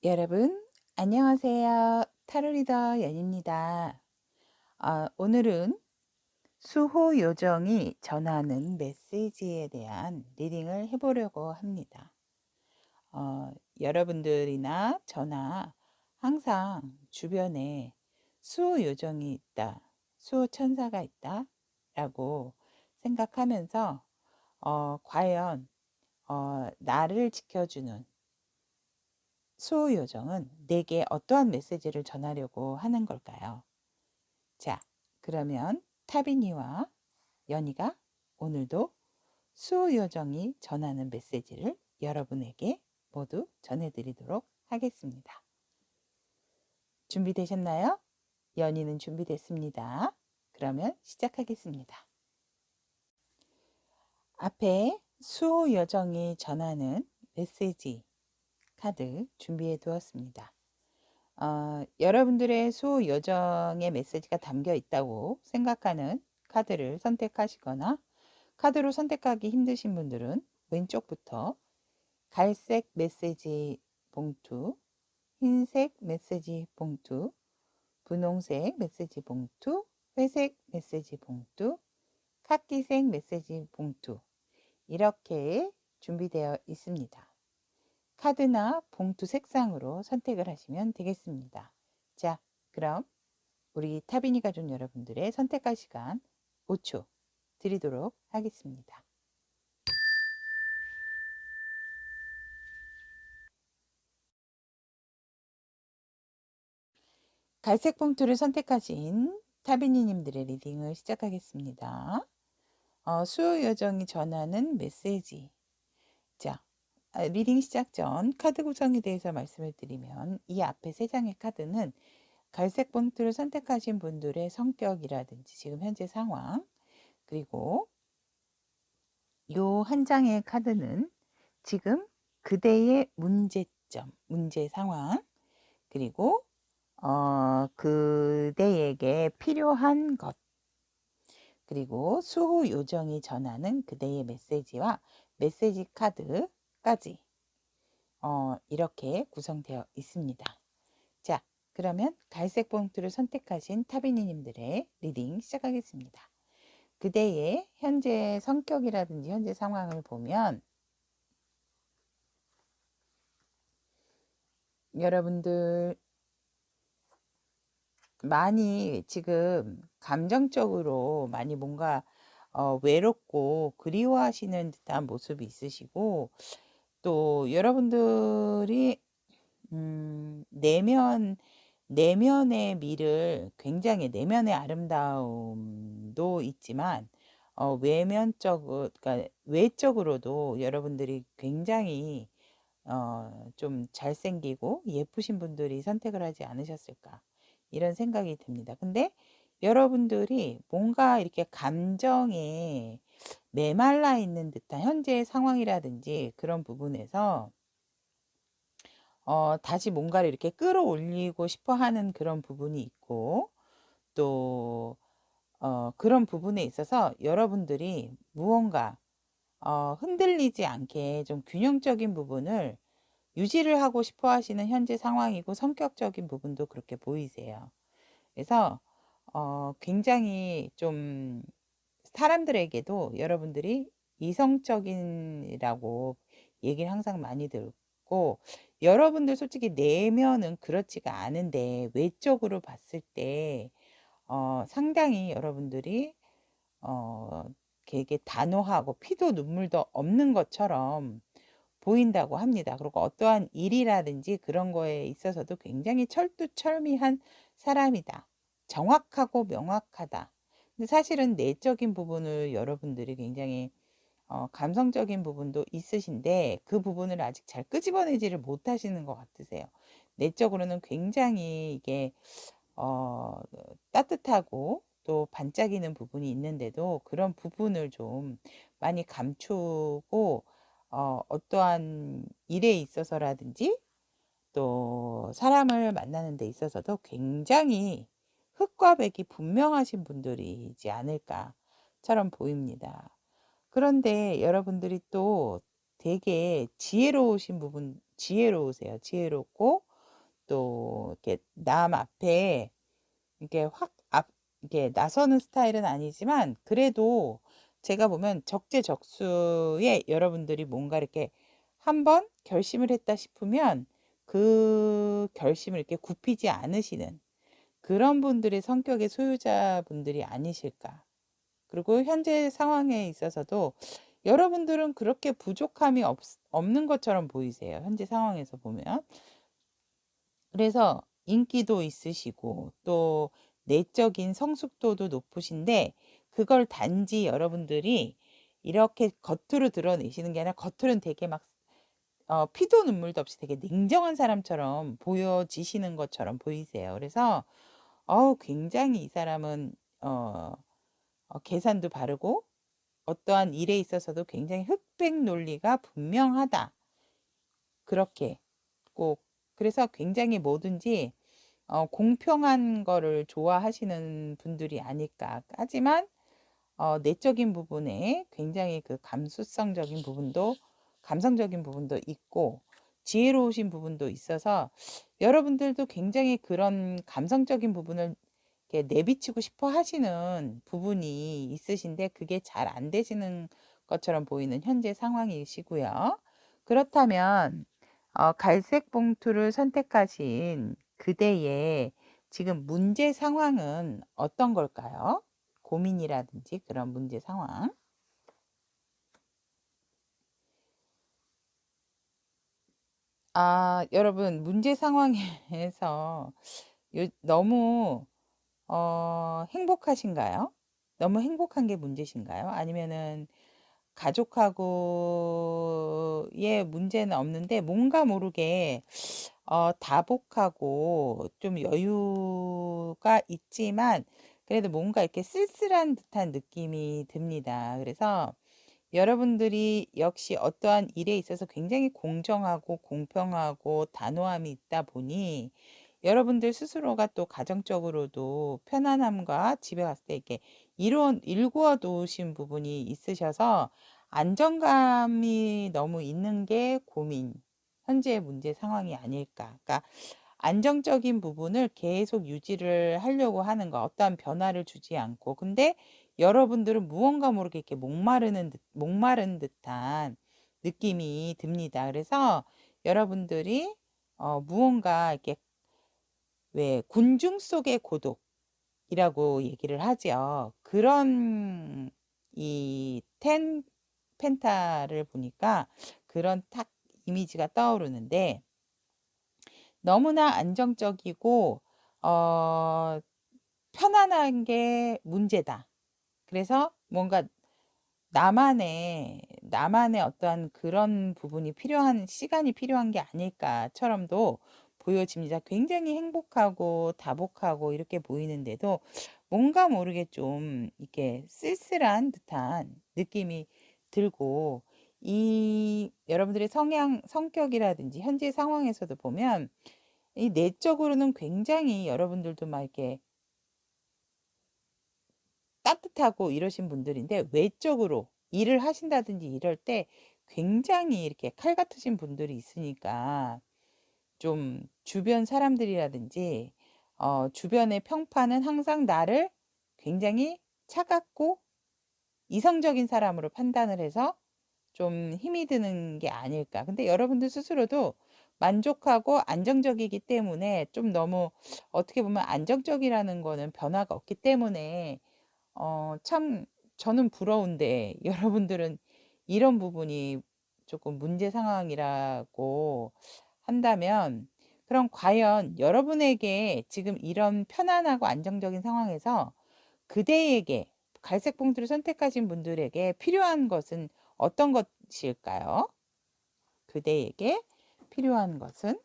여러분, 안녕하세요. 타로리더 연입니다. 오늘은 수호 요정이 전하는 메시지에 대한 리딩을 해보려고 합니다. 여러분들이나 저나 항상 주변에 수호 요정이 있다, 수호 천사가 있다 라고 생각하면서 과연 나를 지켜주는 수호 요정은 내게 어떠한 메시지를 전하려고 하는 걸까요? 자, 그러면 타비니와 연희가 오늘도 수호 요정이 전하는 메시지를 여러분에게 모두 전해드리도록 하겠습니다. 준비되셨나요? 연희는 준비됐습니다. 그러면 시작하겠습니다. 앞에 수호 요정이 전하는 메시지 카드 준비해 두었습니다. 여러분들의 수호 요정의 메시지가 담겨 있다고 생각하는 카드를 선택하시거나 카드로 선택하기 힘드신 분들은 왼쪽부터 갈색 메시지 봉투, 흰색 메시지 봉투, 분홍색 메시지 봉투, 회색 메시지 봉투, 카키색 메시지 봉투 이렇게 준비되어 있습니다. 카드나 봉투 색상으로 선택을 하시면 되겠습니다. 자, 그럼 우리 타비니 가족 여러분들의 선택할 시간 5초 드리도록 하겠습니다. 갈색 봉투를 선택하신 타비니님들의 리딩을 시작하겠습니다. 수요 요정이 전하는 메시지. 자, 리딩 시작 전 카드 구성에 대해서 말씀을 드리면 이 앞에 3장의 카드는 갈색 봉투를 선택하신 분들의 성격이라든지 지금 현재 상황, 그리고 요 한 장의 카드는 지금 그대의 문제점, 문제 상황, 그리고 그대에게 필요한 것, 그리고 수호 요정이 전하는 그대의 메시지와 메시지 카드까지 이렇게 구성되어 있습니다. 자, 그러면 갈색 봉투를 선택하신 타비니님들의 리딩 시작하겠습니다. 그대의 현재 성격이라든지 현재 상황을 보면 여러분들 많이 지금 감정적으로 많이 뭔가 외롭고 그리워하시는 듯한 모습이 있으시고, 또 여러분들이 내면의 미를 굉장히, 내면의 아름다움도 있지만 그러니까 외적으로도 여러분들이 굉장히 좀 잘생기고 예쁘신 분들이 선택을 하지 않으셨을까, 이런 생각이 듭니다. 근데 여러분들이 뭔가 이렇게 감정에 메말라 있는 듯한 현재의 상황이라든지 그런 부분에서 다시 뭔가를 이렇게 끌어올리고 싶어 하는 그런 부분이 있고, 또 그런 부분에 있어서 여러분들이 무언가 흔들리지 않게 좀 균형적인 부분을 유지를 하고 싶어 하시는 현재 상황이고, 성격적인 부분도 그렇게 보이세요. 그래서 굉장히 좀 사람들에게도 여러분들이 이성적인이라고 얘기를 항상 많이 듣고, 여러분들 솔직히 내면은 그렇지가 않은데 외적으로 봤을 때 상당히 여러분들이 되게 단호하고 피도 눈물도 없는 것처럼 보인다고 합니다. 그리고 어떠한 일이라든지 그런 거에 있어서도 굉장히 철두철미한 사람이다. 정확하고 명확하다. 근데 사실은 내적인 부분을 여러분들이 굉장히 감성적인 부분도 있으신데 그 부분을 아직 잘 끄집어내지를 못하시는 것 같으세요. 내적으로는 굉장히 이게 따뜻하고 또 반짝이는 부분이 있는데도 그런 부분을 좀 많이 감추고 어떠한 일에 있어서라든지 또 사람을 만나는 데 있어서도 굉장히 흑과 백이 분명하신 분들이지 않을까처럼 보입니다. 그런데 여러분들이 또 되게 지혜로우신 부분, 지혜로우세요. 지혜롭고 또 이렇게 남 앞에 이렇게 이렇게 나서는 스타일은 아니지만 그래도 제가 보면 적재적소에 여러분들이 뭔가 이렇게 한번 결심을 했다 싶으면 그 결심을 이렇게 굽히지 않으시는 그런 분들의 성격의 소유자분들이 아니실까. 그리고 현재 상황에 있어서도 여러분들은 그렇게 부족함이 없는 것처럼 보이세요. 현재 상황에서 보면. 그래서 인기도 있으시고 또 내적인 성숙도도 높으신데 그걸 단지 여러분들이 이렇게 겉으로 드러내시는 게 아니라 겉으로는 되게 막 피도 눈물도 없이 되게 냉정한 사람처럼 보여지시는 것처럼 보이세요. 그래서 굉장히 이 사람은 계산도 바르고 어떠한 일에 있어서도 굉장히 흑백 논리가 분명하다. 그렇게 꼭 그래서 굉장히 뭐든지 공평한 거를 좋아하시는 분들이 아닐까. 하지만 내적인 부분에 굉장히 그 감성적인 부분도 있고 지혜로우신 부분도 있어서 여러분들도 굉장히 그런 감성적인 부분을 이렇게 내비치고 싶어 하시는 부분이 있으신데 그게 잘 안 되시는 것처럼 보이는 현재 상황이시고요. 그렇다면 갈색 봉투를 선택하신 그대의 지금 문제 상황은 어떤 걸까요? 고민이라든지 그런 문제 상황. 여러분, 문제 상황에서 너무 행복하신가요? 너무 행복한 게 문제신가요? 아니면은 가족하고의 문제는 없는데 뭔가 모르게 다복하고 좀 여유가 있지만 그래도 뭔가 이렇게 쓸쓸한 듯한 느낌이 듭니다. 그래서 여러분들이 역시 어떠한 일에 있어서 굉장히 공정하고 공평하고 단호함이 있다 보니 여러분들 스스로가 또 가정적으로도 편안함과 집에 갔을 때 이렇게 일구어 놓으신 부분이 있으셔서 안정감이 너무 있는 게 고민, 현재의 문제 상황이 아닐까. 그러니까 안정적인 부분을 계속 유지를 하려고 하는 거, 어떠한 변화를 주지 않고. 근데 여러분들은 무언가 모르게 이렇게 목마른 듯한 느낌이 듭니다. 그래서 여러분들이 무언가 이렇게 왜 군중 속의 고독이라고 얘기를 하죠. 그런 이 펜타를 보니까 그런 딱 이미지가 떠오르는데 너무나 안정적이고 어, 편안한 게 문제다. 그래서 뭔가 나만의 어떠한 그런 부분이 시간이 필요한 게 아닐까처럼도 보여집니다. 굉장히 행복하고 다복하고 이렇게 보이는데도 뭔가 모르게 좀 이렇게 쓸쓸한 듯한 느낌이 들고 여러분들의 성격이라든지 현재 상황에서도 보면 이 내적으로는 굉장히 여러분들도 막 이렇게 따뜻하고 이러신 분들인데 외적으로 일을 하신다든지 이럴 때 굉장히 이렇게 칼 같으신 분들이 있으니까 좀 주변 사람들이라든지 주변의 평판은 항상 나를 굉장히 차갑고 이성적인 사람으로 판단을 해서 좀 힘이 드는 게 아닐까. 근데 여러분들 스스로도 만족하고 안정적이기 때문에 좀 너무 어떻게 보면 안정적이라는 거는 변화가 없기 때문에 참 저는 부러운데 여러분들은 이런 부분이 조금 문제 상황이라고 한다면 그럼 과연 여러분에게 지금 이런 편안하고 안정적인 상황에서 그대에게 갈색 봉투를 선택하신 분들에게 필요한 것은 어떤 것일까요? 그대에게 필요한 것은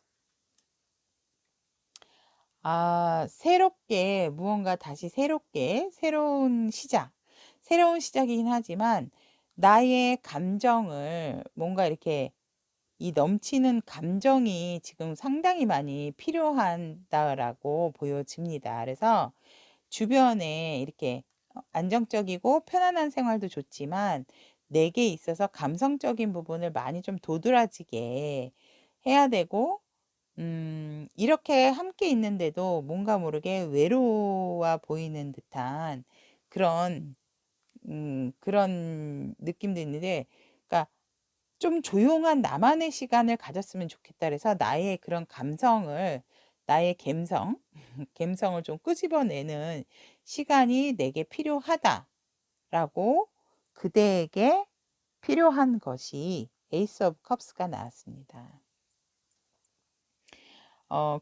새롭게 무언가 다시 새로운 시작이긴 하지만 나의 감정을 뭔가 이렇게 이 넘치는 감정이 지금 상당히 많이 필요하다라고 보여집니다. 그래서 주변에 이렇게 안정적이고 편안한 생활도 좋지만 내게 있어서 감성적인 부분을 많이 좀 도드라지게 해야 되고 이렇게 함께 있는데도 뭔가 모르게 외로워 보이는 듯한 그런 그런 느낌도 있는데, 그러니까 좀 조용한 나만의 시간을 가졌으면 좋겠다 그래서 나의 그런 감성을, 나의 갬성 갬성을 좀 끄집어내는 시간이 내게 필요하다라고, 그대에게 필요한 것이 에이스 오브 컵스가 나왔습니다.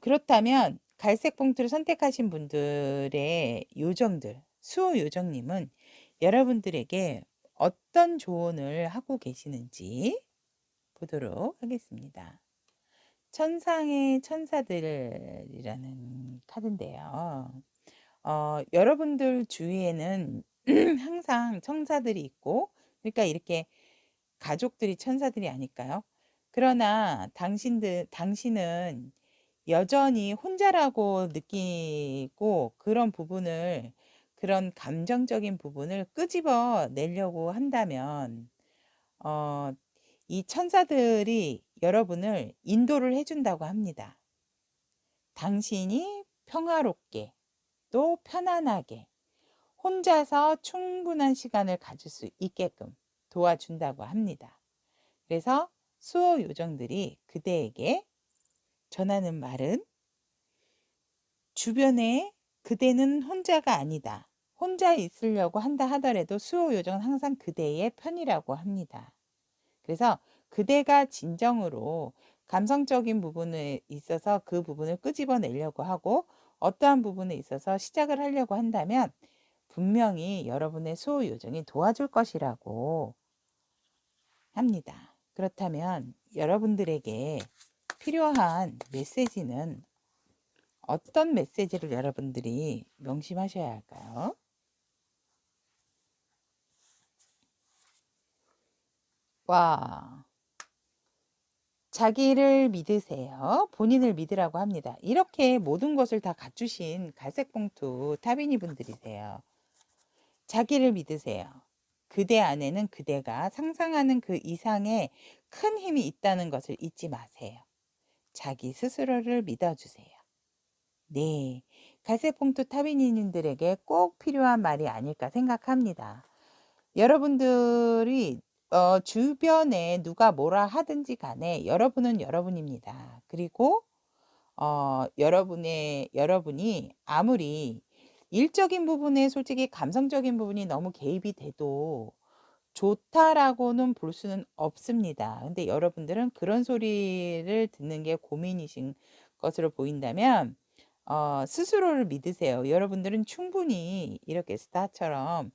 그렇다면 갈색 봉투를 선택하신 분들의 요정들, 수호 요정님은 여러분들에게 어떤 조언을 하고 계시는지 보도록 하겠습니다. 천상의 천사들이라는 카드인데요. 여러분들 주위에는 항상 천사들이 있고, 그러니까 이렇게 가족들이 천사들이 아닐까요? 그러나 당신은 여전히 혼자라고 느끼고, 그런 감정적인 부분을 끄집어 내려고 한다면, 어, 이 천사들이 여러분을 인도를 해준다고 합니다. 당신이 평화롭게 또 편안하게 혼자서 충분한 시간을 가질 수 있게끔 도와준다고 합니다. 그래서 수호 요정들이 그대에게 전하는 말은, 주변에 그대는 혼자가 아니다. 혼자 있으려고 한다 하더라도 수호 요정은 항상 그대의 편이라고 합니다. 그래서 그대가 진정으로 감성적인 부분에 있어서 그 부분을 끄집어내려고 하고, 어떠한 부분에 있어서 시작을 하려고 한다면 분명히 여러분의 수호 요정이 도와줄 것이라고 합니다. 그렇다면 여러분들에게 필요한 메시지는 어떤 메시지를 여러분들이 명심하셔야 할까요? 와, 자기를 믿으세요. 본인을 믿으라고 합니다. 이렇게 모든 것을 다 갖추신 갈색봉투 타비니 분들이세요. 자기를 믿으세요. 그대 안에는 그대가 상상하는 그 이상의 큰 힘이 있다는 것을 잊지 마세요. 자기 스스로를 믿어주세요. 네, 갈색봉투 타비니님들에게 꼭 필요한 말이 아닐까 생각합니다. 여러분들이 주변에 누가 뭐라 하든지 간에 여러분은 여러분입니다. 그리고 여러분이 아무리 일적인 부분에 솔직히 감성적인 부분이 너무 개입이 돼도 좋다라고는 볼 수는 없습니다. 근데 여러분들은 그런 소리를 듣는 게 고민이신 것으로 보인다면 스스로를 믿으세요. 여러분들은 충분히 이렇게 스타처럼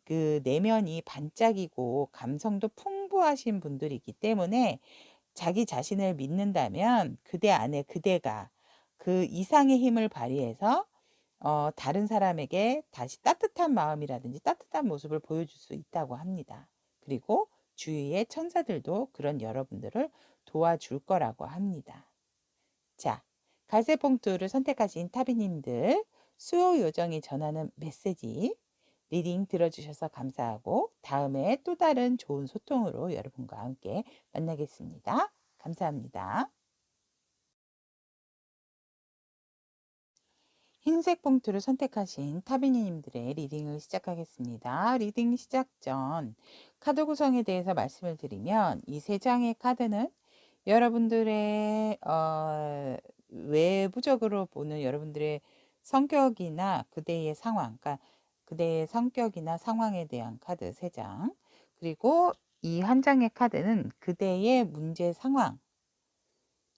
그 내면이 반짝이고 감성도 풍부하신 분들이기 때문에, 자기 자신을 믿는다면 그대 안에 그대가 그 이상의 힘을 발휘해서 다른 사람에게 다시 따뜻한 마음이라든지 따뜻한 모습을 보여줄 수 있다고 합니다. 그리고 주위의 천사들도 그런 여러분들을 도와줄 거라고 합니다. 자, 갈색 봉투를 선택하신 타비님들, 수호 요정이 전하는 메시지 리딩 들어주셔서 감사하고, 다음에 또 다른 좋은 소통으로 여러분과 함께 만나겠습니다. 감사합니다. 흰색 봉투를 선택하신 타비니님들의 리딩을 시작하겠습니다. 리딩 시작 전 카드 구성에 대해서 말씀을 드리면, 이 세 장의 카드는 여러분들의 외부적으로 보는 여러분들의 성격이나 그대의 상황, 그러니까 그대의 성격이나 상황에 대한 카드 3장, 그리고 이 한 장의 카드는 그대의 문제 상황,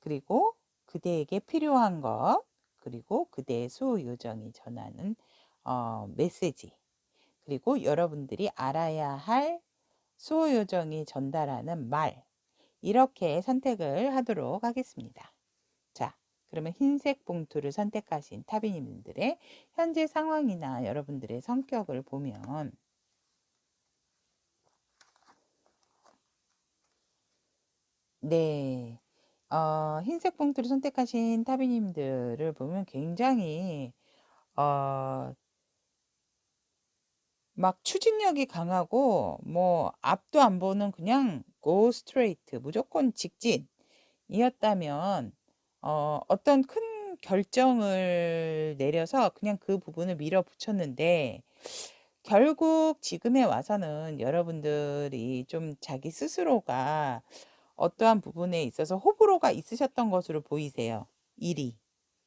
그리고 그대에게 필요한 것, 그리고 그대의 수호 요정이 전하는 메시지, 그리고 여러분들이 알아야 할 수호 요정이 전달하는 말, 이렇게 선택을 하도록 하겠습니다. 자, 그러면 흰색 봉투를 선택하신 타비님들의 현재 상황이나 여러분들의 성격을 보면, 네, 흰색 봉투를 선택하신 타비님들을 보면 굉장히 어, 막 추진력이 강하고, 뭐 앞도 안 보는 그냥 go straight, 무조건 직진이었다면 어떤 큰 결정을 내려서 그냥 그 부분을 밀어붙였는데 결국 지금에 와서는 여러분들이 좀 자기 스스로가 어떠한 부분에 있어서 호불호가 있으셨던 것으로 보이세요, 일이.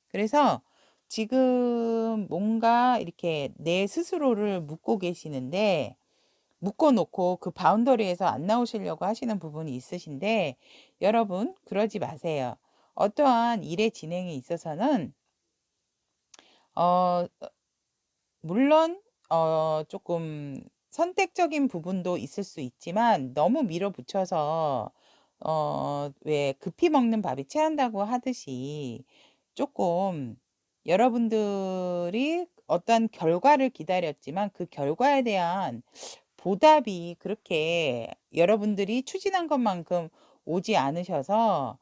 그래서 지금 뭔가 이렇게 내 스스로를 묻고 계시는데 묶어 놓고 그 바운더리에서 안 나오시려고 하시는 부분이 있으신데 여러분 그러지 마세요. 어떠한 일의 진행에 있어서는 어 물론 조금 선택적인 부분도 있을 수 있지만 너무 밀어붙여서 왜 "급히 먹는 밥이 체한다."고 하듯이 조금 여러분들이 어떤 결과를 기다렸지만 그 결과에 대한 보답이 그렇게 여러분들이 추진한 것만큼 오지 않으셔서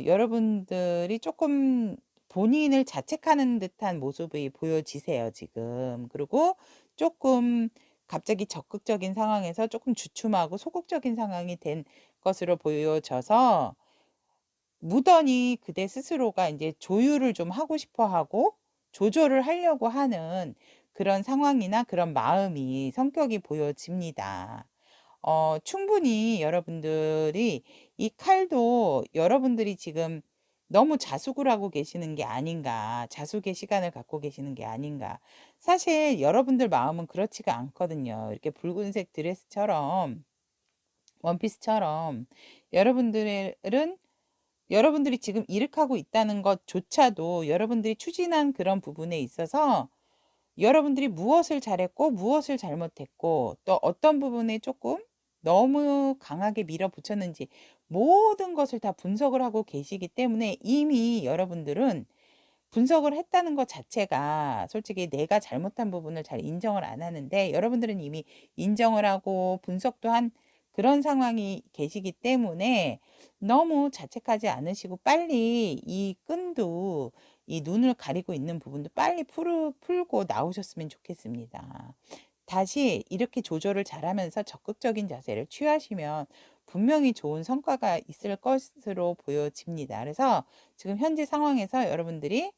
여러분들이 조금 본인을 자책하는 듯한 모습이 보여지세요 지금. 그리고 조금 갑자기 적극적인 상황에서 조금 주춤하고 소극적인 상황이 된 것으로 보여져서 무던히 그대 스스로가 이제 조율을 좀 하고 싶어 하고 조절을 하려고 하는 그런 상황이나 그런 마음이 성격이 보여집니다. 충분히 여러분들이 이 칼도 여러분들이 지금 너무 자숙을 하고 계시는 게 아닌가, 자숙의 시간을 갖고 계시는 게 아닌가. 사실 여러분들 마음은 그렇지가 않거든요. 이렇게 붉은색 드레스처럼, 원피스처럼 여러분들은 여러분들이 지금 일으키고 있다는 것조차도 여러분들이 추진한 그런 부분에 있어서 여러분들이 무엇을 잘했고 무엇을 잘못했고 또 어떤 부분에 조금 너무 강하게 밀어붙였는지 모든 것을 다 분석을 하고 계시기 때문에 이미 여러분들은 분석을 했다는 것 자체가 솔직히 내가 잘못한 부분을 잘 인정을 안 하는데 여러분들은 이미 인정을 하고 분석도 한 그런 상황이 계시기 때문에 너무 자책하지 않으시고 빨리 이 끈도 이 눈을 가리고 있는 부분도 빨리 풀고 나오셨으면 좋겠습니다. 다시 이렇게 조절을 잘하면서 적극적인 자세를 취하시면 분명히 좋은 성과가 있을 것으로 보여집니다. 그래서 지금 현재 상황에서 여러분들이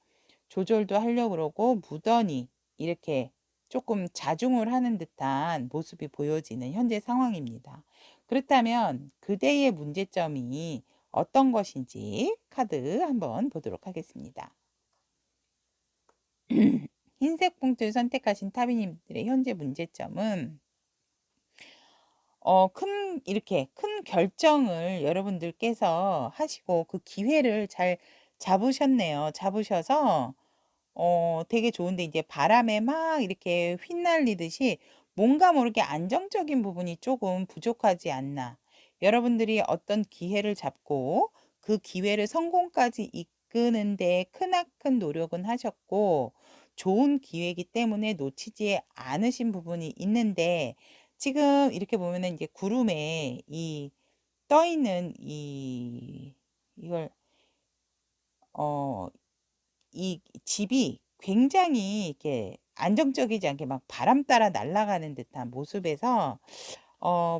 조절도 하려고 그러고 무던히 이렇게 조금 자중을 하는 듯한 모습이 보여지는 현재 상황입니다. 그렇다면 그대의 문제점이 어떤 것인지 카드 한번 보도록 하겠습니다. 흰색 봉투를 선택하신 타비님들의 현재 문제점은 이렇게 큰 결정을 여러분들께서 하시고 그 기회를 잘 잡으셨네요. 잡으셔서 되게 좋은데 이제 바람에 막 이렇게 휘날리듯이 뭔가 모르게 안정적인 부분이 조금 부족하지 않나. 여러분들이 어떤 기회를 잡고 그 기회를 성공까지 이끄는 데 크나큰 노력은 하셨고 좋은 기회이기 때문에 놓치지 않으신 부분이 있는데 지금 이렇게 보면은 이제 구름에 이 떠 있는 이걸 어 이 집이 굉장히 이렇게 안정적이지 않게 막 바람 따라 날아가는 듯한 모습에서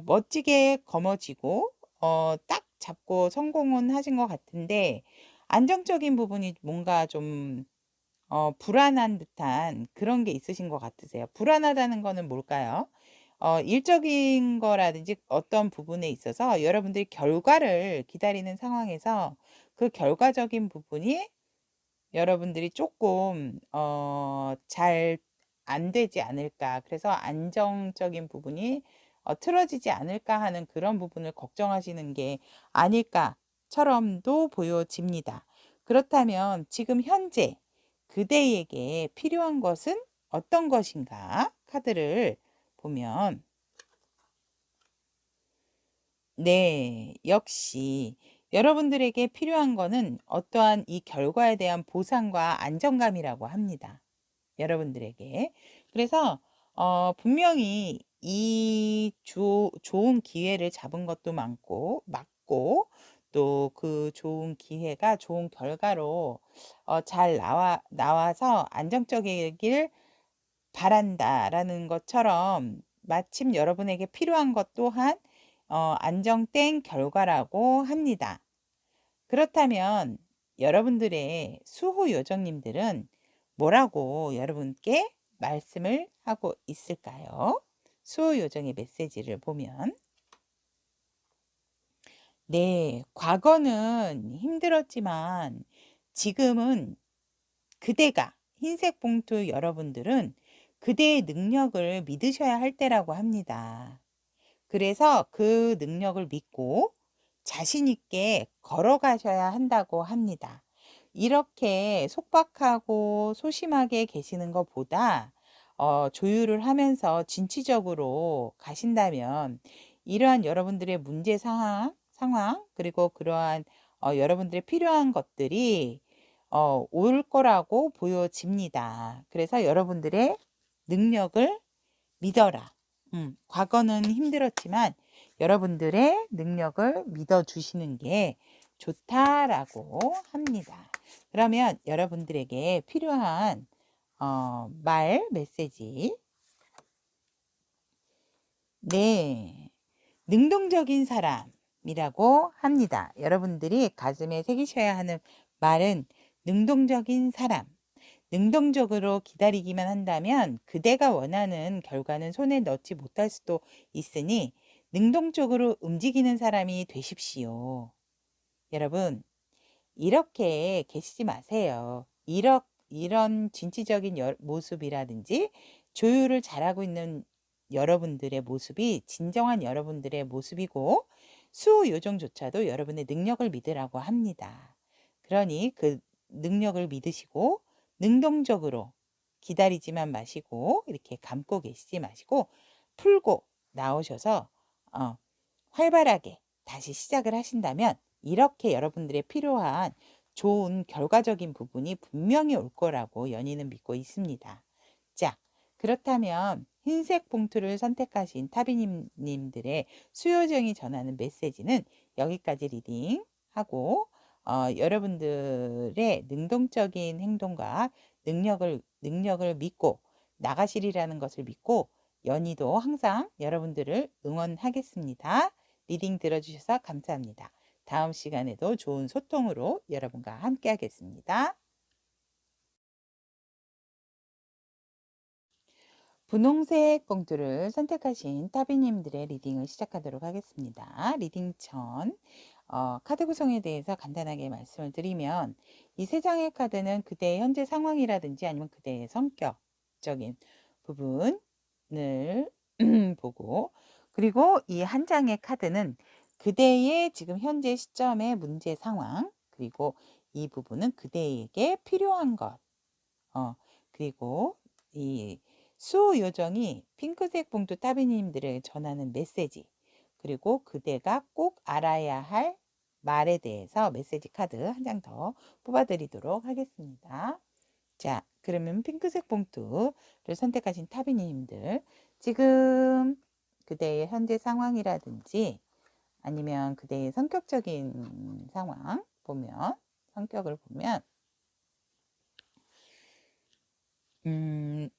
멋지게 거머쥐고 딱 잡고 성공은 하신 것 같은데 안정적인 부분이 뭔가 좀 불안한 듯한 그런 게 있으신 것 같으세요. 불안하다는 거는 뭘까요? 일적인 거라든지 어떤 부분에 있어서 여러분들이 결과를 기다리는 상황에서 그 결과적인 부분이 여러분들이 조금 잘 안 되지 않을까. 그래서 안정적인 부분이 틀어지지 않을까 하는 그런 부분을 걱정하시는 게 아닐까처럼도 보여집니다. 그렇다면 지금 현재 그대에게 필요한 것은 어떤 것인가? 카드를 보면 네. 역시 여러분들에게 필요한 거는 어떠한 이 결과에 대한 보상과 안정감이라고 합니다, 여러분들에게. 그래서 분명히 이 좋은 기회를 잡은 것도 많고 맞고 또 그 좋은 기회가 좋은 결과로 잘 나와서 안정적이길 바란다라는 것처럼 마침 여러분에게 필요한 것 또한 안정된 결과라고 합니다. 그렇다면 여러분들의 수호 요정님들은 뭐라고 여러분께 말씀을 하고 있을까요? 수호 요정의 메시지를 보면 네, 과거는 힘들었지만 지금은 그대가 흰색 봉투 여러분들은 그대의 능력을 믿으셔야 할 때라고 합니다. 그래서 그 능력을 믿고 자신 있게 걸어가셔야 한다고 합니다. 이렇게 속박하고 소심하게 계시는 것보다 조율을 하면서 진취적으로 가신다면 이러한 여러분들의 문제 상황 그리고 그러한 여러분들의 필요한 것들이 올 거라고 보여집니다. 그래서 여러분들의 능력을 믿어라. 과거는 힘들었지만 여러분들의 능력을 믿어주시는 게 좋다라고 합니다. 그러면 여러분들에게 필요한 말 메시지. 네, 능동적인 사람이라고 합니다. 여러분들이 가슴에 새기셔야 하는 말은 능동적인 사람. 능동적으로 기다리기만 한다면 그대가 원하는 결과는 손에 넣지 못할 수도 있으니 능동적으로 움직이는 사람이 되십시오. 여러분, 이렇게 계시지 마세요. 이런 진취적인 모습이라든지 조율을 잘하고 있는 여러분들의 모습이 진정한 여러분들의 모습이고 수요정조차도 여러분의 능력을 믿으라고 합니다. 그러니 그 능력을 믿으시고 능동적으로 기다리지만 마시고 이렇게 감고 계시지 마시고 풀고 나오셔서 활발하게 다시 시작을 하신다면 이렇게 여러분들의 필요한 좋은 결과적인 부분이 분명히 올 거라고 연희는 믿고 있습니다. 자, 그렇다면 흰색 봉투를 선택하신 타비님들의 수요정이 전하는 메시지는 여기까지 리딩하고 여러분들의 능동적인 행동과 능력을 믿고 나가시리라는 것을 믿고 연희도 항상 여러분들을 응원하겠습니다. 리딩 들어주셔서 감사합니다. 다음 시간에도 좋은 소통으로 여러분과 함께 하겠습니다. 분홍색 봉투를 선택하신 타비님들의 리딩을 시작하도록 하겠습니다. 리딩 전 카드 구성에 대해서 간단하게 말씀을 드리면 이 세 장의 카드는 그대의 현재 상황이라든지 아니면 그대의 성격적인 부분을 보고 그리고 이 한 장의 카드는 그대의 지금 현재 시점의 문제 상황 그리고 이 부분은 그대에게 필요한 것 그리고 이 수호 요정이 핑크색 봉투 따비님들에게 전하는 메시지 그리고 그대가 꼭 알아야 할 말에 대해서 메시지 카드 한 장 더 뽑아드리도록 하겠습니다. 자, 그러면 핑크색 봉투를 선택하신 타비님들 지금 그대의 현재 상황이라든지 아니면 그대의 성격적인 상황 보면 성격을 보면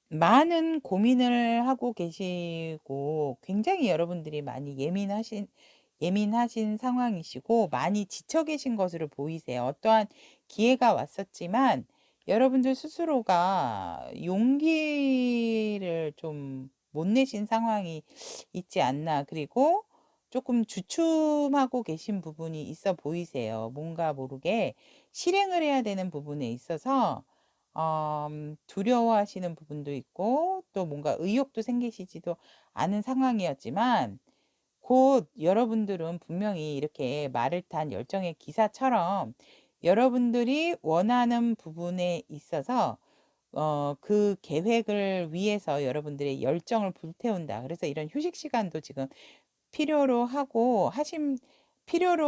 많은 고민을 하고 계시고 굉장히 여러분들이 많이 예민하신 상황이시고 많이 지쳐 계신 것으로 보이세요. 어떠한 기회가 왔었지만 여러분들 스스로가 용기를 좀 못 내신 상황이 있지 않나. 그리고 조금 주춤하고 계신 부분이 있어 보이세요. 뭔가 모르게 실행을 해야 되는 부분에 있어서 두려워하시는 부분도 있고 또 뭔가 의욕도 생기시지도 않은 상황이었지만 곧 여러분들은 분명히 이렇게 말을 탄 열정의 기사처럼 여러분들이 원하는 부분에 있어서 그 계획을 위해서 여러분들의 열정을 불태운다. 그래서 이런 휴식 시간도 지금 필요로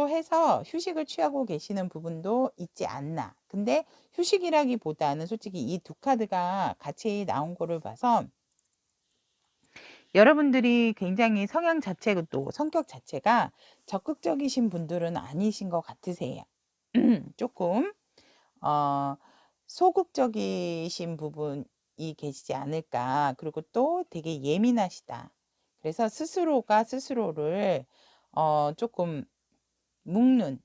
해서 휴식을 취하고 계시는 부분도 있지 않나. 근데 휴식이라기보다는 솔직히 이 두 카드가 같이 나온 거를 봐서 여러분들이 굉장히 성향 자체도 성격 자체가 적극적이신 분들은 아니신 것 같으세요. 조금 어, 소극적이신 부분이 계시지 않을까. 그리고 또 되게 예민하시다. 그래서 스스로가 스스로를 조금 묶는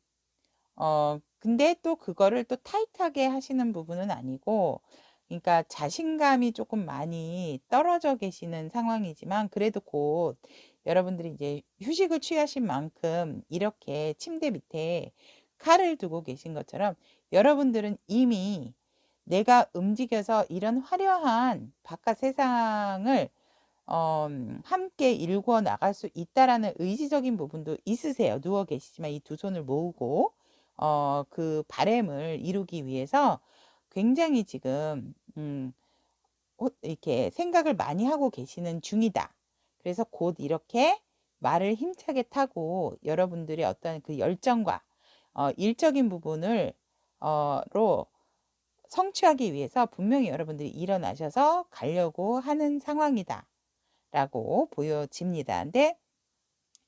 근데 또 그거를 또 타이트하게 하시는 부분은 아니고, 그러니까 자신감이 조금 많이 떨어져 계시는 상황이지만 그래도 곧 여러분들이 이제 휴식을 취하신 만큼 이렇게 침대 밑에 칼을 두고 계신 것처럼 여러분들은 이미 내가 움직여서 이런 화려한 바깥 세상을 함께 일궈 나갈 수 있다라는 의지적인 부분도 있으세요. 누워 계시지만 이 두 손을 모으고 그 바람을 이루기 위해서 굉장히 지금 이렇게 생각을 많이 하고 계시는 중이다. 그래서 곧 이렇게 말을 힘차게 타고 여러분들의 어떤 그 열정과 일적인 부분을 로 성취하기 위해서 분명히 여러분들이 일어나셔서 가려고 하는 상황이다 라고 보여집니다. 근데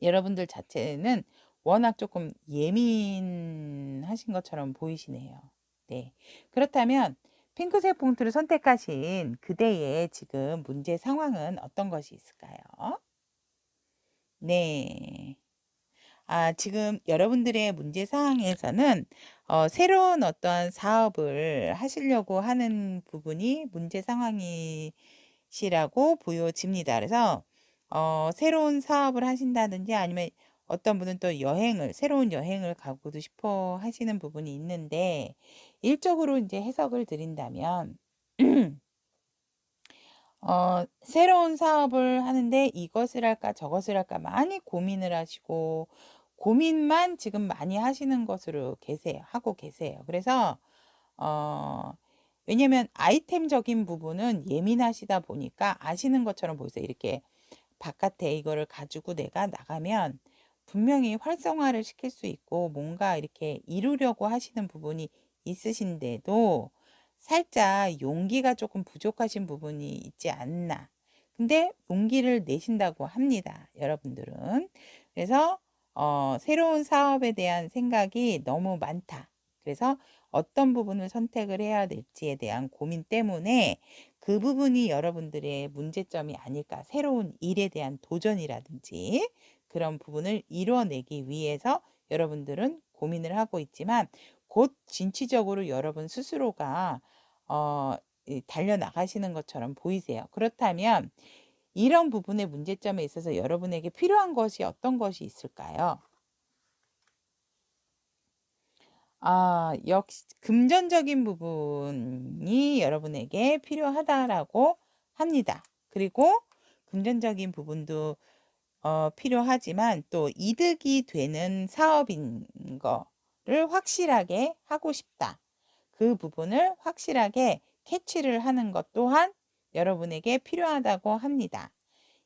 여러분들 자체는 워낙 조금 예민하신 것처럼 보이시네요. 네. 그렇다면 핑크색 봉투를 선택하신 그대의 지금 문제 상황은 어떤 것이 있을까요? 네. 지금 여러분들의 문제 사항에서는 새로운 어떠한 사업을 하시려고 하는 부분이 문제 상황이시라고 보여집니다. 그래서 새로운 사업을 하신다든지 아니면 어떤 분은 또 새로운 여행을 가고도 싶어 하시는 부분이 있는데, 일적으로 이제 해석을 드린다면, 새로운 사업을 하는데 이것을 할까 저것을 할까 많이 고민을 하시고 고민만 지금 많이 하시는 것으로 하고 계세요. 그래서 어, 왜냐면 아이템적인 부분은 예민하시다 보니까 아시는 것처럼 보이세요. 이렇게 바깥에 이거를 가지고 내가 나가면 분명히 활성화를 시킬 수 있고 뭔가 이렇게 이루려고 하시는 부분이 있으신데도 살짝 용기가 조금 부족하신 부분이 있지 않나. 근데 용기를 내신다고 합니다. 여러분들은. 그래서 새로운 사업에 대한 생각이 너무 많다. 그래서 어떤 부분을 선택을 해야 될지에 대한 고민 때문에 그 부분이 여러분들의 문제점이 아닐까. 새로운 일에 대한 도전이라든지 그런 부분을 이뤄내기 위해서 여러분들은 고민을 하고 있지만 곧 진취적으로 여러분 스스로가 달려나가시는 것처럼 보이세요. 그렇다면 이런 부분의 문제점에 있어서 여러분에게 필요한 것이 어떤 것이 있을까요? 역시 금전적인 부분이 여러분에게 필요하다라고 합니다. 그리고 금전적인 부분도 필요하지만 또 이득이 되는 사업인 거를 확실하게 하고 싶다. 그 부분을 확실하게 캐치를 하는 것 또한 여러분에게 필요하다고 합니다.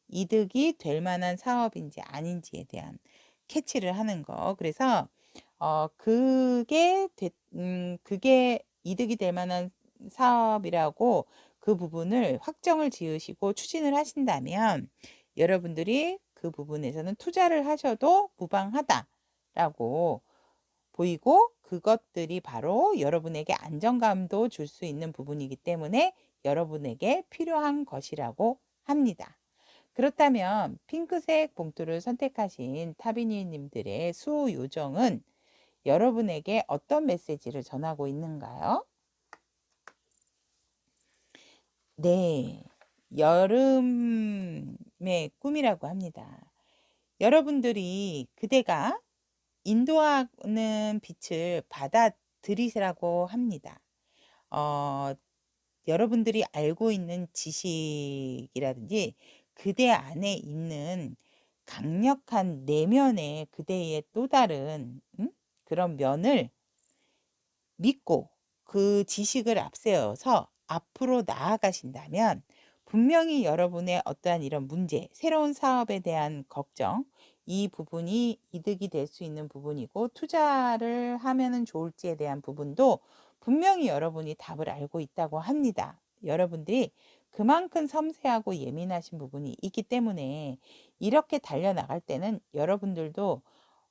이득이 될 만한 사업인지 아닌지에 대한 캐치를 하는 거. 그래서 그게 이득이 될 만한 사업이라고 그 부분을 확정을 지으시고 추진을 하신다면 여러분들이 그 부분에서는 투자를 하셔도 무방하다라고 보이고 그것들이 바로 여러분에게 안정감도 줄 수 있는 부분이기 때문에 여러분에게 필요한 것이라고 합니다. 그렇다면 핑크색 봉투를 선택하신 타비니님들의 수호 요정은 여러분에게 어떤 메시지를 전하고 있는가요? 네, 여름의 꿈이라고 합니다. 여러분들이 그대가 인도하는 빛을 받아들이시라고 합니다. 어, 여러분들이 알고 있는 지식이라든지 그대 안에 있는 강력한 내면의 그대의 또 다른 그런 면을 믿고 그 지식을 앞세워서 앞으로 나아가신다면 분명히 여러분의 어떠한 이런 문제, 새로운 사업에 대한 걱정, 이 부분이 이득이 될 수 있는 부분이고 투자를 하면은 좋을지에 대한 부분도 분명히 여러분이 답을 알고 있다고 합니다. 여러분들이 그만큼 섬세하고 예민하신 부분이 있기 때문에 이렇게 달려나갈 때는 여러분들도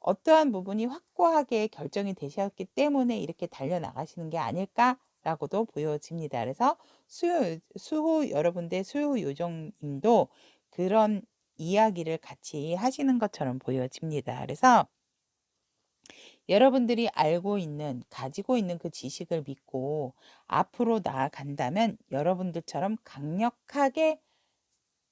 어떠한 부분이 확고하게 결정이 되셨기 때문에 이렇게 달려나가시는 게 아닐까라고도 보여집니다. 그래서 여러분들 수호 요정님도 그런 이야기를 같이 하시는 것처럼 보여집니다. 그래서 여러분들이 알고 있는, 가지고 있는 그 지식을 믿고 앞으로 나아간다면 여러분들처럼 강력하게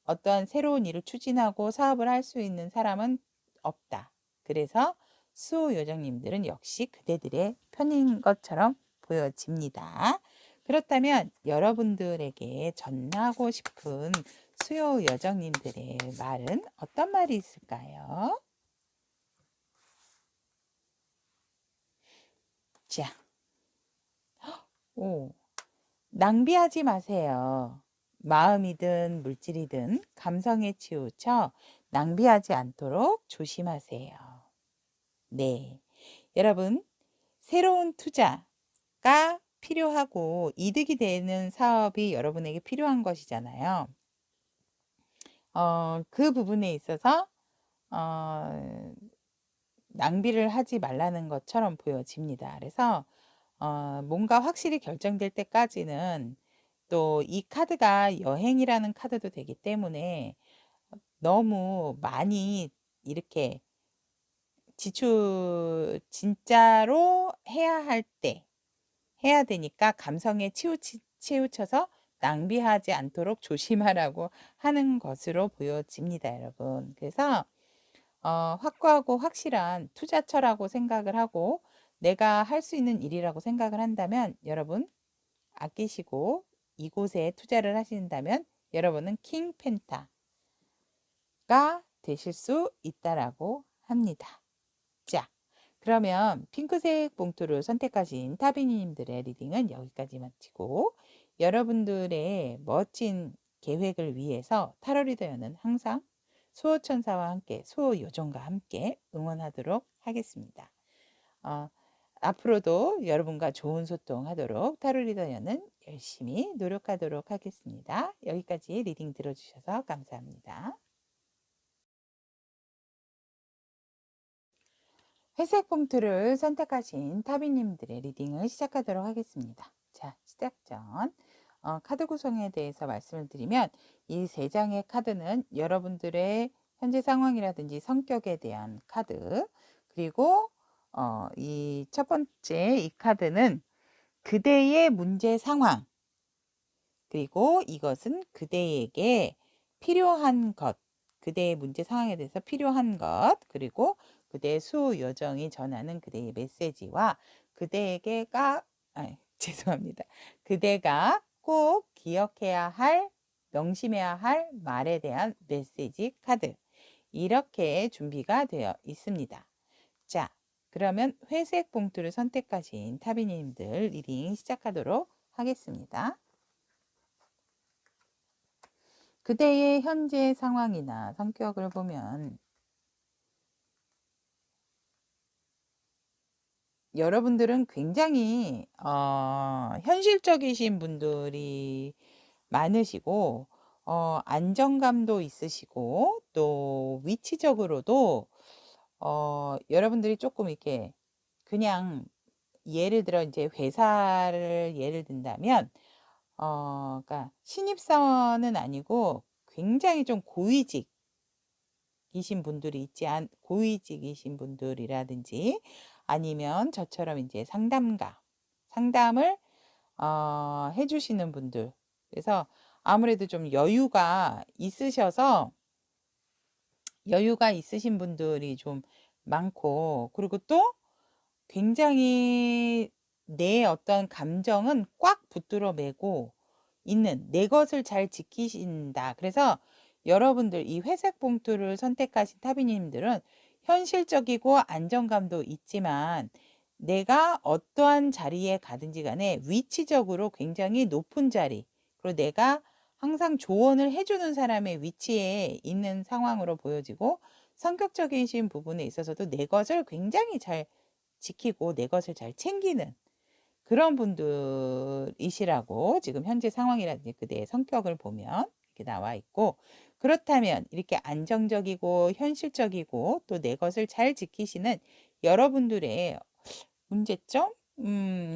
어떠한 새로운 일을 추진하고 사업을 할 수 있는 사람은 없다. 그래서 수호 요정님들은 역시 그대들의 편인 것처럼 보여집니다. 그렇다면 여러분들에게 전하고 싶은 수호 요정님들의 말은 어떤 말이 있을까요? 자, 오, 낭비하지 마세요. 마음이든 물질이든 감성에 치우쳐 낭비하지 않도록 조심하세요. 네. 여러분, 새로운 투자가 필요하고 이득이 되는 사업이 여러분에게 필요한 것이잖아요. 그 부분에 있어서 낭비를 하지 말라는 것처럼 보여집니다. 그래서 뭔가 확실히 결정될 때까지는 또 이 카드가 여행이라는 카드도 되기 때문에 너무 많이 이렇게 지출 진짜로 해야 할 때 해야 되니까 감성에 치우쳐서 낭비하지 않도록 조심하라고 하는 것으로 보여집니다, 여러분. 그래서 확고하고 확실한 투자처라고 생각을 하고 내가 할 수 있는 일이라고 생각을 한다면 여러분 아끼시고 이곳에 투자를 하신다면 여러분은 킹펜타가 되실 수 있다라고 합니다. 자, 그러면 핑크색 봉투를 선택하신 타비님들의 리딩은 여기까지 마치고 여러분들의 멋진 계획을 위해서 타로 리더는 항상 수호천사와 함께 수호요정과 함께 응원하도록 하겠습니다. 앞으로도 여러분과 좋은 소통하도록 타로 리더는 열심히 노력하도록 하겠습니다. 여기까지 리딩 들어주셔서 감사합니다. 회색 봉투를 선택하신 타비님들의 리딩을 시작하도록 하겠습니다. 자, 시작 전 카드 구성에 대해서 말씀을 드리면 이 세 장의 카드는 여러분들의 현재 상황이라든지 성격에 대한 카드, 그리고 이 첫 번째 이 카드는 그대의 문제 상황, 그리고 이것은 그대에게 필요한 것, 그대의 문제 상황에 대해서 필요한 것, 그리고 그대의 수호 요정이 전하는 그대의 메시지와 그대에게가 죄송합니다. 그대가 꼭 기억해야 할, 명심해야 할 말에 대한 메시지 카드, 이렇게 준비가 되어 있습니다. 자, 그러면 회색 봉투를 선택하신 타비님들 리딩 시작하도록 하겠습니다. 그대의 현재 상황이나 성격을 보면 여러분들은 굉장히 현실적이신 분들이 많으시고 안정감도 있으시고 또 위치적으로도 여러분들이 조금 이렇게 그냥 예를 들어 이제 회사를 예를 든다면 그러니까 신입사원은 아니고 굉장히 좀 고위직이신 분들이 고위직이신 분들이라든지 아니면 저처럼 이제 상담을 해주시는 분들. 그래서 아무래도 좀 여유가 있으신 분들이 좀 많고, 그리고 또 굉장히 내 어떤 감정은 꽉 붙들어 매고 있는, 내 것을 잘 지키신다. 그래서 여러분들 이 회색 봉투를 선택하신 타비님들은 현실적이고 안정감도 있지만 내가 어떠한 자리에 가든지 간에 위치적으로 굉장히 높은 자리, 그리고 내가 항상 조언을 해주는 사람의 위치에 있는 상황으로 보여지고 성격적이신 부분에 있어서도 내 것을 굉장히 잘 지키고 내 것을 잘 챙기는 그런 분들이시라고 지금 현재 상황이라든지 그대의 성격을 보면 이렇게 나와 있고, 그렇다면 이렇게 안정적이고 현실적이고 또 내 것을 잘 지키시는 여러분들의 문제점?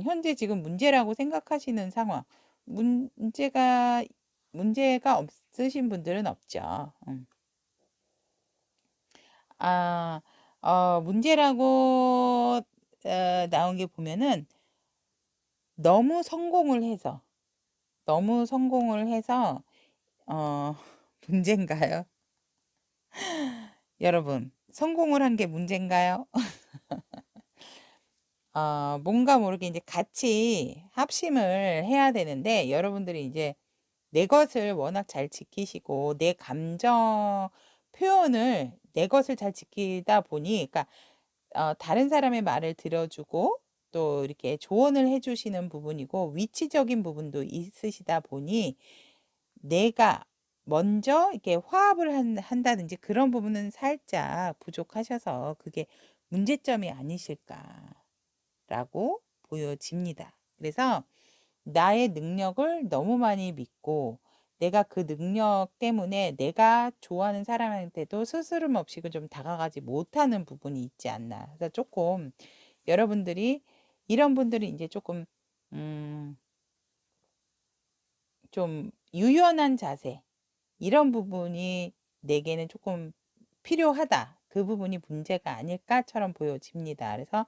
현재 지금 문제라고 생각하시는 상황, 문제가 없으신 분들은 없죠. 문제라고 나온 게 보면은 너무 성공을 해서, 너무 성공을 해서 어 문제인가요? 여러분, 성공을 한 게 문제인가요? 뭔가 모르게 이제 같이 합심을 해야 되는데, 여러분들이 이제 내 것을 워낙 잘 지키시고 내 감정 표현을 내 것을 잘 지키다 보니, 그러니까 다른 사람의 말을 들어주고 또 이렇게 조언을 해 주시는 부분이고 위치적인 부분도 있으시다 보니, 내가 먼저 이렇게 화합을 한다든지 그런 부분은 살짝 부족하셔서 그게 문제점이 아니실까라고 보여집니다. 그래서 나의 능력을 너무 많이 믿고 내가 그 능력 때문에 내가 좋아하는 사람한테도 스스럼 없이 좀 다가가지 못하는 부분이 있지 않나. 그래서 조금 여러분들이 이런 분들이 이제 조금 음, 좀 유연한 자세, 이런 부분이 내게는 조금 필요하다. 그 부분이 문제가 아닐까처럼 보여집니다. 그래서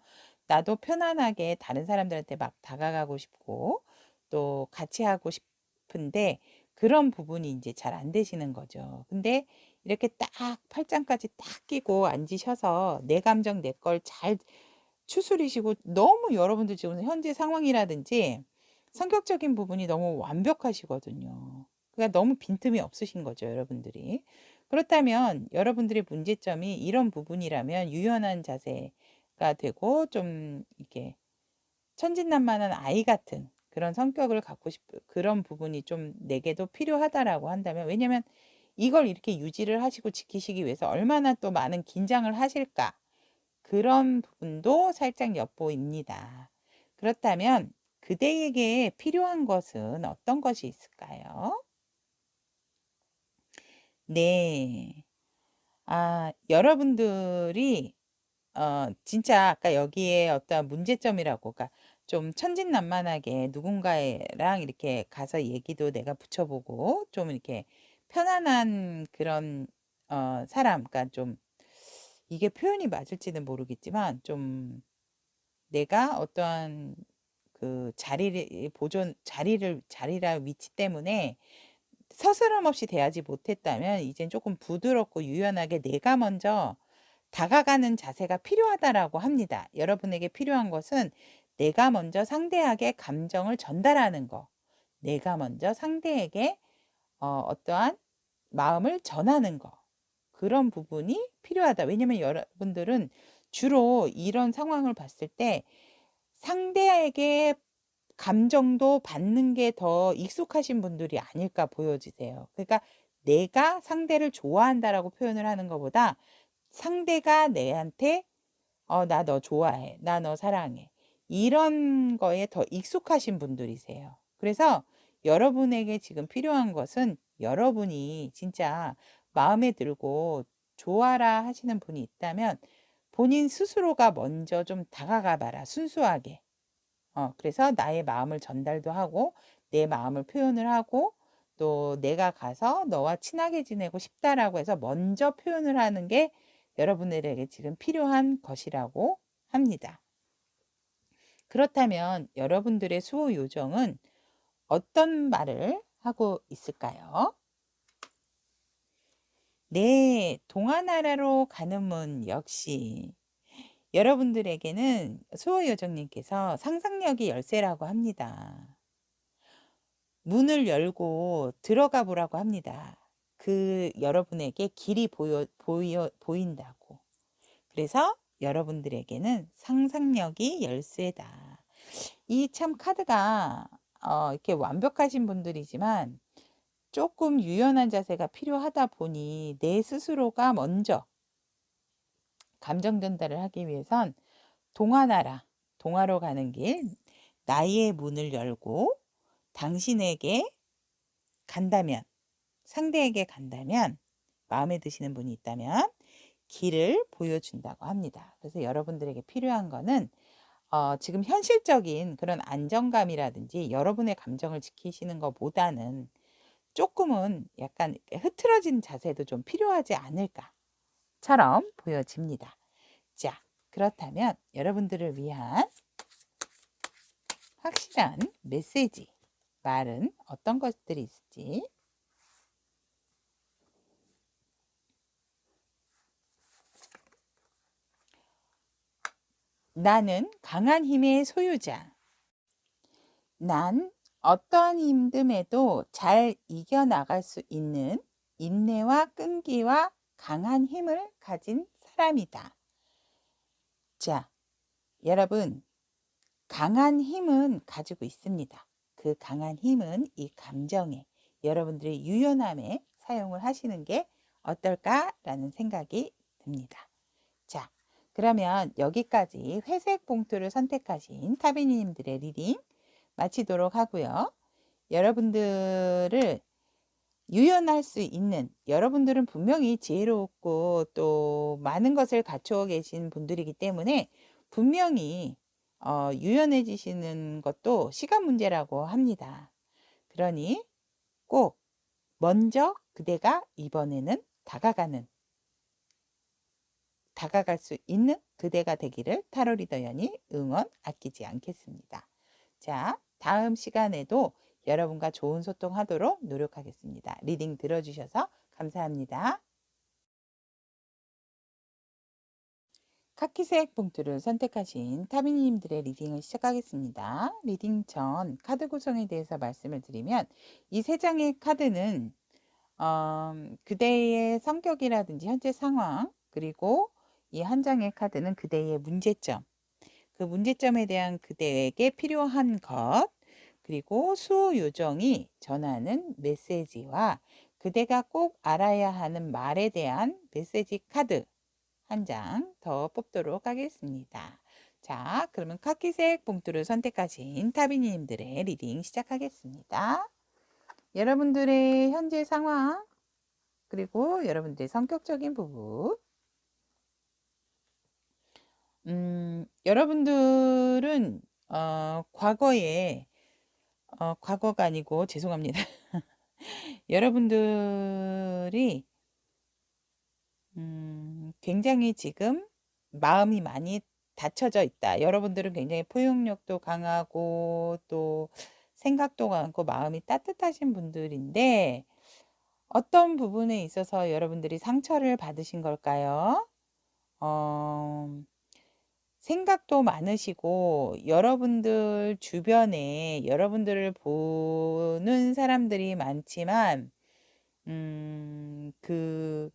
나도 편안하게 다른 사람들한테 막 다가가고 싶고 또 같이 하고 싶은데 그런 부분이 이제 잘 안 되시는 거죠. 근데 이렇게 딱 팔짱까지 딱 끼고 앉으셔서 내 감정 내 걸 잘 추스리시고, 너무 여러분들 지금 현재 상황이라든지 성격적인 부분이 너무 완벽하시거든요. 그러니까 너무 빈틈이 없으신 거죠, 여러분들이. 그렇다면 여러분들의 문제점이 이런 부분이라면 유연한 자세가 되고 좀 이렇게 천진난만한 아이 같은 그런 성격을 갖고 싶은 그런 부분이 좀 내게도 필요하다라고 한다면, 왜냐면 이걸 이렇게 유지를 하시고 지키시기 위해서 얼마나 또 많은 긴장을 하실까, 그런 부분도 살짝 엿보입니다. 그렇다면 그대에게 필요한 것은 어떤 것이 있을까요? 네. 여러분들이 진짜 아까 여기에 어떤 문제점이라고, 그러니까 좀 천진난만하게 누군가랑 이렇게 가서 얘기도 내가 붙여보고 좀 이렇게 편안한 그런 사람, 그러니까 좀 이게 표현이 맞을지는 모르겠지만 좀 내가 어떠한 그 자리를 보존 자리라 위치 때문에 서스럼 없이 대하지 못했다면 이젠 조금 부드럽고 유연하게 내가 먼저 다가가는 자세가 필요하다라고 합니다. 여러분에게 필요한 것은 내가 먼저 상대에게 감정을 전달하는 거. 내가 먼저 상대에게 어떠한 마음을 전하는 거. 그런 부분이 필요하다. 왜냐면 여러분들은 주로 이런 상황을 봤을 때 상대에게 감정도 받는 게 더 익숙하신 분들이 아닐까 보여지세요. 그러니까 내가 상대를 좋아한다라고 표현을 하는 것보다 상대가 내한테 나 너 좋아해. 나 너 사랑해. 이런 거에 더 익숙하신 분들이세요. 그래서 여러분에게 지금 필요한 것은 여러분이 진짜 마음에 들고 좋아라 하시는 분이 있다면 본인 스스로가 먼저 좀 다가가 봐라. 순수하게. 그래서 나의 마음을 전달도 하고 내 마음을 표현을 하고 또 내가 가서 너와 친하게 지내고 싶다라고 해서 먼저 표현을 하는 게 여러분들에게 지금 필요한 것이라고 합니다. 그렇다면 여러분들의 수호 요정은 어떤 말을 하고 있을까요? 네, 동화나라로 가는 문 역시 여러분들에게는 수호 요정님께서 상상력이 열쇠라고 합니다. 문을 열고 들어가 보라고 합니다. 그 여러분에게 길이 보인다고. 그래서 여러분들에게는 상상력이 열쇠다. 이 참 카드가 이렇게 완벽하신 분들이지만 조금 유연한 자세가 필요하다 보니 내 스스로가 먼저 감정 전달을 하기 위해선 동화나라, 동화로 가는 길, 나의 문을 열고 당신에게 간다면, 상대에게 간다면, 마음에 드시는 분이 있다면 길을 보여준다고 합니다. 그래서 여러분들에게 필요한 거는 지금 현실적인 그런 안정감이라든지 여러분의 감정을 지키시는 것보다는 조금은 약간 흐트러진 자세도 좀 필요하지 않을까처럼 보여집니다. 자, 그렇다면 여러분들을 위한 확실한 메시지, 말은 어떤 것들이 있을지. 나는 강한 힘의 소유자. 난 어떠한 힘듦에도 잘 이겨나갈 수 있는 인내와 끈기와 강한 힘을 가진 사람이다. 자, 여러분, 강한 힘은 가지고 있습니다. 그 강한 힘은 이 감정에, 여러분들의 유연함에 사용을 하시는 게 어떨까라는 생각이 듭니다. 자, 그러면 여기까지 회색 봉투를 선택하신 타비님들의 리딩 마치도록 하고요. 여러분들을 유연할 수 있는, 여러분들은 분명히 지혜롭고 또 많은 것을 갖추어 계신 분들이기 때문에 분명히 유연해지시는 것도 시간 문제라고 합니다. 그러니 꼭 먼저 그대가 이번에는 다가갈 수 있는 그대가 되기를 타로 리더 연이 응원 아끼지 않겠습니다. 자, 다음 시간에도 여러분과 좋은 소통하도록 노력하겠습니다. 리딩 들어주셔서 감사합니다. 카키색 봉투를 선택하신 타비님들의 리딩을 시작하겠습니다. 리딩 전 카드 구성에 대해서 말씀을 드리면 이 세 장의 카드는 그대의 성격이라든지 현재 상황, 그리고 이 한 장의 카드는 그대의 문제점, 그 문제점에 대한 그대에게 필요한 것, 그리고 수호 요정이 전하는 메시지와 그대가 꼭 알아야 하는 말에 대한 메시지 카드 한 장 더 뽑도록 하겠습니다. 자, 그러면 카키색 봉투를 선택하신 타비님들의 리딩 시작하겠습니다. 여러분들의 현재 상황, 그리고 여러분들의 성격적인 부분, 여러분들은 과거에 과거가 아니고 죄송합니다. 여러분들이 굉장히 지금 마음이 많이 닫혀져 있다. 여러분들은 굉장히 포용력도 강하고 또 생각도 많고 마음이 따뜻하신 분들인데 어떤 부분에 있어서 여러분들이 상처를 받으신 걸까요? 생각도 많으시고 여러분들 주변에 여러분들을 보는 사람들이 많지만 그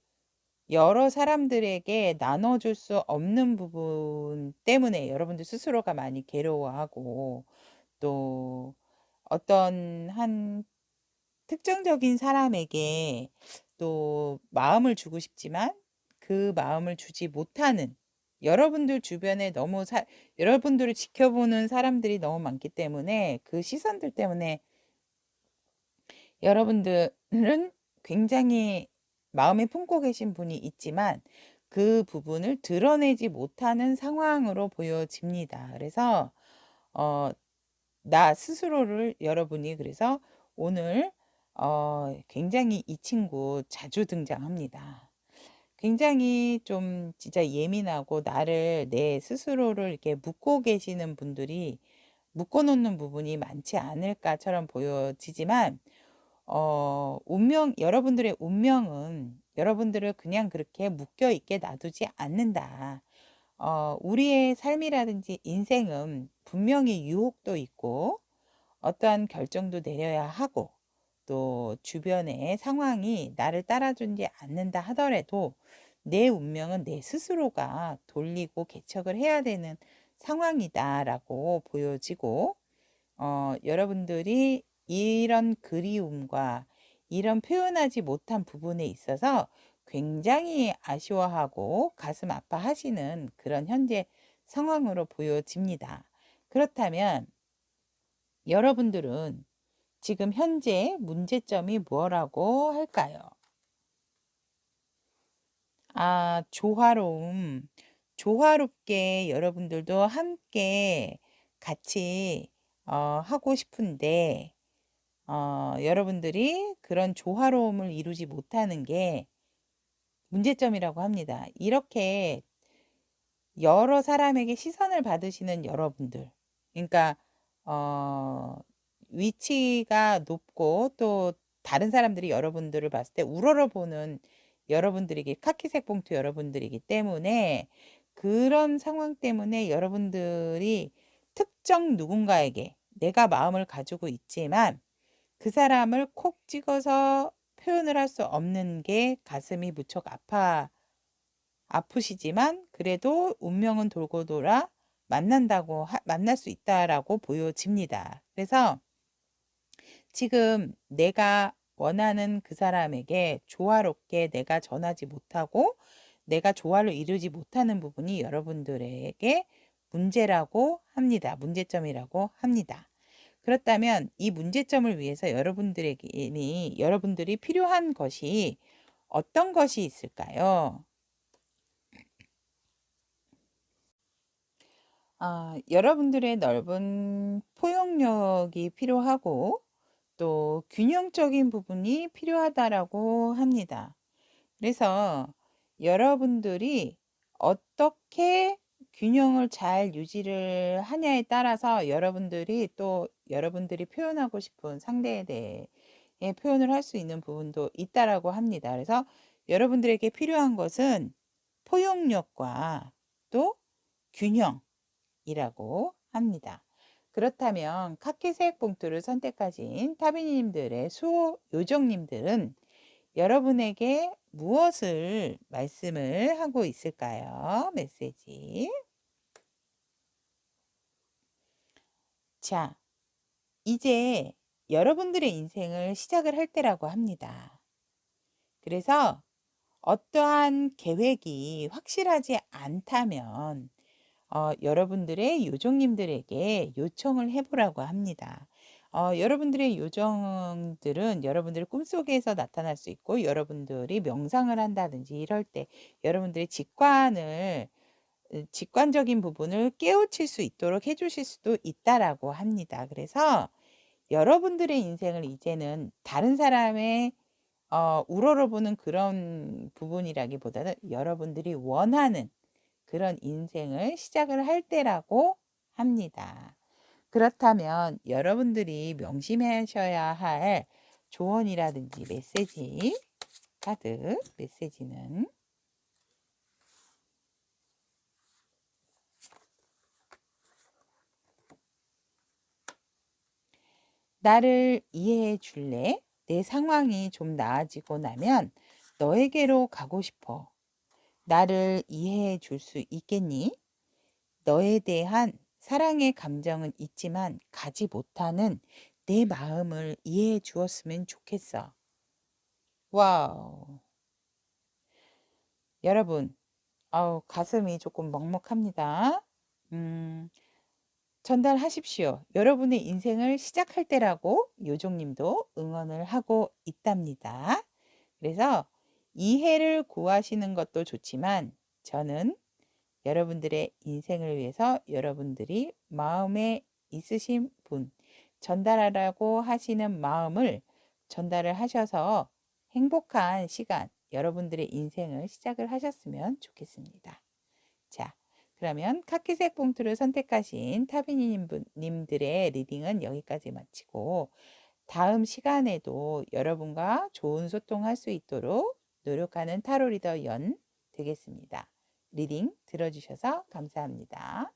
여러 사람들에게 나눠줄 수 없는 부분 때문에 여러분들 스스로가 많이 괴로워하고 또 어떤 한 특정적인 사람에게 또 마음을 주고 싶지만 그 마음을 주지 못하는 여러분들 주변에 여러분들을 지켜보는 사람들이 너무 많기 때문에 그 시선들 때문에 여러분들은 굉장히 마음에 품고 계신 분이 있지만 그 부분을 드러내지 못하는 상황으로 보여집니다. 그래서 나 스스로를 여러분이 그래서 오늘 굉장히 이 친구 자주 등장합니다. 굉장히 좀 진짜 예민하고 나를 내 스스로를 이렇게 묶고 계시는 분들이 묶어 놓는 부분이 많지 않을까처럼 보여지지만 여러분들의 운명은 여러분들을 그냥 그렇게 묶여 있게 놔두지 않는다. 우리의 삶이라든지 인생은 분명히 유혹도 있고 어떠한 결정도 내려야 하고 또 주변의 상황이 나를 따라주지 않는다 하더라도 내 운명은 내 스스로가 돌리고 개척을 해야 되는 상황이다라고 보여지고 여러분들이 이런 그리움과 이런 표현하지 못한 부분에 있어서 굉장히 아쉬워하고 가슴 아파하시는 그런 현재 상황으로 보여집니다. 그렇다면 여러분들은 지금 현재 문제점이 뭐라고 할까요? 조화로움. 조화롭게 여러분들도 함께 같이 하고 싶은데 여러분들이 그런 조화로움을 이루지 못하는 게 문제점이라고 합니다. 이렇게 여러 사람에게 시선을 받으시는 여러분들. 그러니까 위치가 높고 또 다른 사람들이 여러분들을 봤을 때 우러러보는 여러분들이기 카키색 봉투 여러분들이기 때문에 그런 상황 때문에 여러분들이 특정 누군가에게 내가 마음을 가지고 있지만 그 사람을 콕 찍어서 표현을 할 수 없는 게 가슴이 무척 아프시지만 그래도 운명은 돌고 돌아 만날 수 있다라고 보여집니다. 그래서 지금 내가 원하는 그 사람에게 조화롭게 내가 전하지 못하고 내가 조화를 이루지 못하는 부분이 여러분들에게 문제라고 합니다. 문제점이라고 합니다. 그렇다면 이 문제점을 위해서 여러분들이 필요한 것이 어떤 것이 있을까요? 여러분들의 넓은 포용력이 필요하고 또 균형적인 부분이 필요하다라고 합니다. 그래서 여러분들이 어떻게 균형을 잘 유지를 하냐에 따라서 여러분들이 표현하고 싶은 상대에 대해 표현을 할 수 있는 부분도 있다라고 합니다. 그래서 여러분들에게 필요한 것은 포용력과 또 균형이라고 합니다. 그렇다면 카키색 봉투를 선택하신 타비님들의 수호 요정님들은 여러분에게 무엇을 말씀을 하고 있을까요? 메시지. 자, 이제 여러분들의 인생을 시작을 할 때라고 합니다. 그래서 어떠한 계획이 확실하지 않다면 여러분들의 요정님들에게 요청을 해보라고 합니다. 여러분들의 요정들은 여러분들의 꿈속에서 나타날 수 있고 여러분들이 명상을 한다든지 이럴 때 여러분들의 직관적인 부분을 깨우칠 수 있도록 해주실 수도 있다라고 합니다. 그래서 여러분들의 인생을 이제는 다른 사람의 우러러보는 그런 부분이라기보다는 여러분들이 원하는 그런 인생을 시작을 할 때라고 합니다. 그렇다면 여러분들이 명심하셔야 할 조언이라든지 메시지, 카드 메시지는 나를 이해해 줄래? 내 상황이 좀 나아지고 나면 너에게로 가고 싶어. 나를 이해해 줄 수 있겠니? 너에 대한 사랑의 감정은 있지만 가지 못하는 내 마음을 이해해 주었으면 좋겠어. 와우. 여러분, 가슴이 조금 먹먹합니다. 음, 전달하십시오. 여러분의 인생을 시작할 때라고 요정님도 응원을 하고 있답니다. 그래서 이해를 구하시는 것도 좋지만 저는 여러분들의 인생을 위해서 여러분들이 마음에 있으신 분, 전달하라고 하시는 마음을 전달을 하셔서 행복한 시간, 여러분들의 인생을 시작을 하셨으면 좋겠습니다. 자, 그러면 카키색 봉투를 선택하신 타비님들의 리딩은 여기까지 마치고 다음 시간에도 여러분과 좋은 소통할 수 있도록 노력하는 타로 리더 연 되겠습니다. 리딩 들어주셔서 감사합니다.